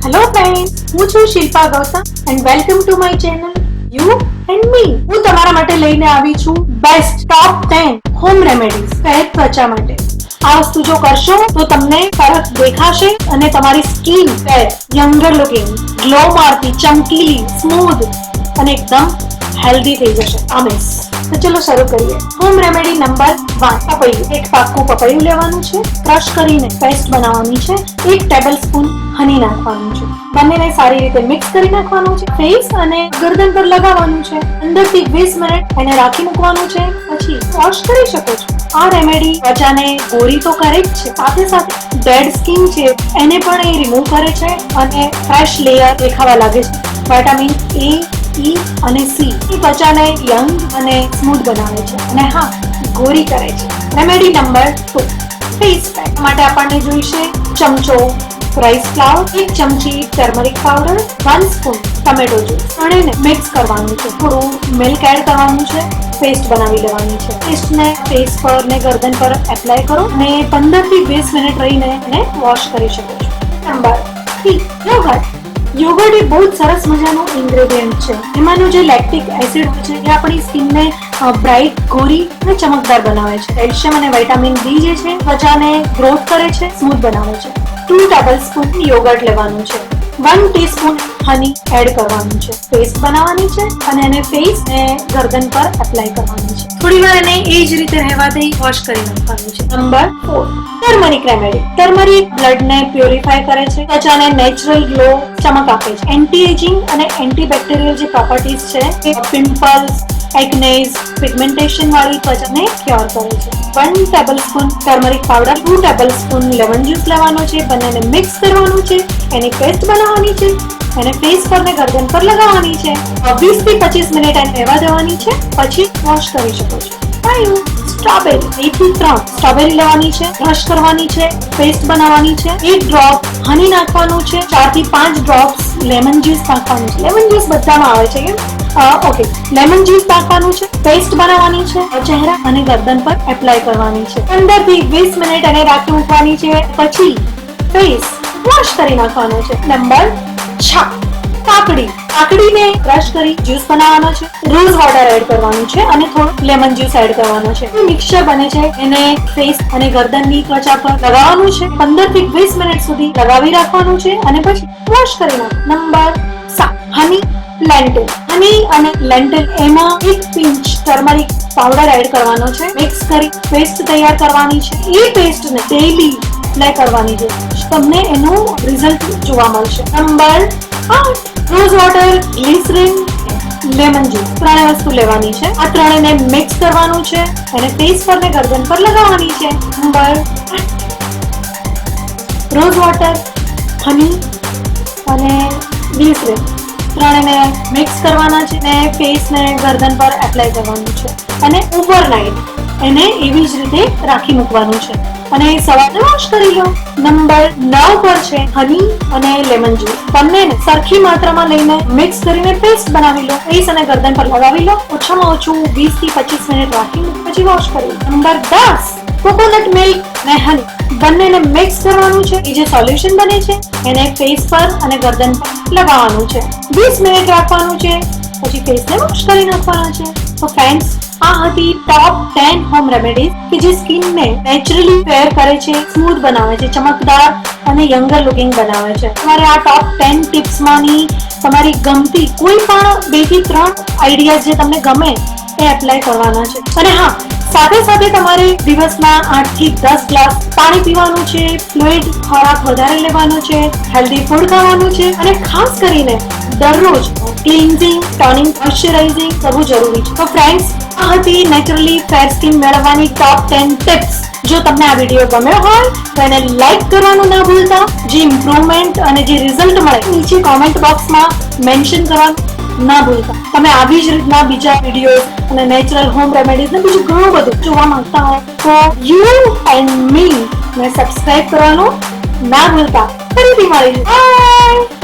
Hello friends, હું છું Shilpa Gautam and welcome to my channel you and me. હું તમારા માટે લઈને આવી છું બેસ્ટ ટોપ 10 હોમ રેમેડીઝ સહેજ ત્વચા માટે. આ વસ્તુ જો કરશો તો તમને ફરક દેખાશે અને તમારી સ્કિન ફેર, યંગર લુકિંગ, ગ્લો મારતી, ચમકીલી, સ્મૂથ અને એકદમ હેલ્ધી થઈ જશે. આમેસ. તો ચલો શરૂ કરીએ. Home remedy number 1, પપૈયું. એક પાકું પપૈયું લેવાનું છે, ક્રશ કરીને પેસ્ટ બનાવવાની છે. 1 ટેબલસ્પૂન હની નાખવાનું છે. બંનેને સારી રીતે મિક્સ કરી નાખવાનું છે. ફેસ અને ગરદન પર લગાવવાનું છે. 15 થી 20 મિનિટ એને રાખી મૂકવાનું છે. પછી વોશ કરી શકો છો. આ રેમેડી ત્વચાને ગોરી તો કરે જ છે, સાથે સાથે ડેડ સ્કિન છે એને પણ એ રિમૂવ કરે છે અને ફ્રેશ લેયર દેખાવા લાગે છે. વિટામિન A, E અને C ત્વચાને યંગ અને સ્મૂથ બનાવે છે અને હા, ગોરી કરે છે. રેમેડી નંબર 2, ફેસ પેક માટે આપણને જોઈશે ચમચો રાઈસ ફ્લાવર, 1 ચમચી turmeric powder, 1 spoon tomato juice. અને મિક્સ કરવાનું છે. થોડું મિલ્ક એડ કરવાનું છે. પેસ્ટ બનાવી લેવાની છે. પેસ્ટને ફેસ પર ને ગરદન પર એપ્લાય કરો અને 15 થી 20 મિનિટ રહીને એને વોશ કરી શકો છો. Number 3, yoghurt. યોગર્ટ એ બહુ જ સરસ મજાનું ઇન્ગ્રેડિયન્ટ છે. એમાંનું જે લેક્ટિક એસિડ હોય છે એ આપણી સ્કિનને બ્રાઇટ, ગોરી અને ચમકદાર બનાવે છે. કેલ્શિયમ અને વિટામિન D જે છે ત્વચાને ગ્રોથ કરે છે, સ્મૂથ બનાવે છે. 2 ટેબલસ્પૂન યોગર્ટ લેવાનું છે. 1 ટીસ્પૂન હની એડ કરવાનું છે. પેસ્ટ બનાવવાની છે અને એને ફેસ ને ગરદન પર એપ્લાય કરવાની છે. થોડી વાર એને એ જ રીતે રહેવા દઈ વોશ કરી નાખવાનું છે. Number 4, turmeric remedy. ટર્મરિક બ્લડને પ્યોરિફાય કરે છે, ત્વચાને નેચરલ ગ્લો, ચમક આપે છે. એન્ટી એજિંગ અને એન્ટીબેક્ટેરિયલ જે પ્રોપર્ટીઝ છે એ પિમ્પલ્સ, એક્નેઝ, પિગમેન્ટેશન વાળી ત્વચાને ક્યોર કરે છે. 1 tablespoon turmeric powder, 2 tablespoon lemon juice લેવાનો છે. બંનેને મિક્સ કરવાનું છે. એની પેસ્ટ બનાવવાની છે. એને ફેસ પર ને ગરદન પર લગાવવાની છે. 20 થી 25 મિનિટ એને રહેવા દેવાની છે. પછી વોશ કરી શકો છો. સ્ટ્રોબેરી. 2 થી 3 સ્ટ્રોબેરી લેવાની છે, ક્રશ કરવાની છે, પેસ્ટ બનાવવાની છે. 1 ડ્રોપ હની નાખવાનું છે. 4 થી 5 ડ્રોપ્સ લેમન જ્યુસ નાખવાનું છે. લેમન જ્યુસ બધામાં આવે છે કેમ? ઓકે, લેમન જ્યુસ નાખવાનું છે. પેસ્ટ બનાવવાની છે. ચહેરા અને ગરદન પર એપ્લાય કરવાની છે. 15 થી 20 મિનિટ એને રાખી મૂકવાની છે. પછી ફેસ વોશ કરી નાખવાનો છે. નંબર 6, કાકડી. કાકડીને ક્રશ કરી જ્યુસ બનાવવાનો છે. રોઝ વોટર એડ કરવાનું છે અને થોડું લેમન જ્યુસ એડ કરવાનો છે. મિક્સચર બને છે એને ફેસ અને ગરદનની ત્વચા પર લગાવવાનું છે. 15 થી 20 મિનિટ સુધી લગાવી રાખવાનું છે અને પછી વોશ કરી નાખવાનું. નંબર 7, હની લેન્ટિલ. હની અને લેન્ટિલ એમાં 1 પિંચ ટર્મરિક પાવડર એડ કરવાનો છે. મિક્સ કરી પેસ્ટ તૈયાર કરવાની છે. એ પેસ્ટને ડેઈલી એપ્લાય કરવાની છે. તમને એનું રિઝલ્ટ જોવા મળશે. Number 8, rose water, glycerine, lemon juice. 3 વસ્તુ લેવાની છે. આ ત્રણેને મિક્સ કરવાનું છે અને ફેસ પર ને ગરદન પર લગાવવાની છે. નંબર 8, રોઝ વોટર, હની અને ગ્લિસરીન. ત્રણેને મિક્સ કરવાના છે અને ફેસ ને ગરદન પર એપ્લાય કરવાનું છે અને ઓવરનાઇટ એને એવી જ રીતે રાખી મૂકવાનું છે અને સવારે વોશ કરી લો. નંબર 9 પર છે હની અને લેમન જ્યુસ. બંનેને સરખી માત્રામાં લઈને મિક્સ કરીને પેસ્ટ બનાવી લો. ફેસ અને ગરદન પર લગાવી લો. ઓછામાં ઓછું 20 થી 25 મિનિટ રાખી પછી વોશ કરી લો. નંબર 10, કોકોનટ મિલ્ક અને હની. બંનેને મિક્સ કરવાનું છે. એ જે સોલ્યુશન બને છે એને ફેસ પર અને ગરદન પર લગાવવાનું છે. 20 મિનિટ રાખવાનું છે. પછી ફેસને વોશ કરી નાખવાના છે. તો ફ્રેન્ડ્સ, આ હતી ટોપ 10 હોમ રેમેડીઝ કે જે સ્કિનને નેચરલી ફેર કરે છે, સ્મૂથ બનાવે છે, ચમકદાર અને યંગર લુકિંગ બનાવે છે. તમારે આ ટોપ 10 ટિપ્સમાંની તમારી ગમતી કોઈ પણ 2 થી 3 આઈડિયાઝ જે તમને ગમે એ એપ્લાય કરવાના છે. અને હા, સાથે સાથે તમારે દિવસના 8 થી 10 ગ્લાસ પાણી પીવાનું છે. ફ્લુઇડ ખોરાક વધારે લેવાનો છે. હેલ્ધી ફૂડ ખાવાનું છે અને ખાસ કરીને દરરોજ ક્લિન્ઝિંગ, ટોનિંગ, મોઇશ્ચરાઇઝિંગ કરવું જરૂરી છે. તો ફ્રેન્ડ્સ, આ હતી નેચરલી ફેર સ્કિન મેળવવાની ટોપ 10 ટિપ્સ. જો તમને આ વિડીયો ગમ્યો હોય તો એને લાઈક કરવાનું ના ભૂલતા. જે ઇમ્પ્રુવમેન્ટ અને જે રિઝલ્ટ મળે નીચે કોમેન્ટ બોક્સમાં મેન્શન કરવાનું ના ભૂલતા. તમે આવી જ રીતના બીજા વિડીયો અને નેચરલ હોમ રેમેડીઝ ને બીજું ઘણું બધું જોવા માંગતા હોય તો યુ એન્ડ મી ને સબસ્ક્રાઇબ કરવાનું ના ભૂલતા. ફરીથી મળીશું. બાય.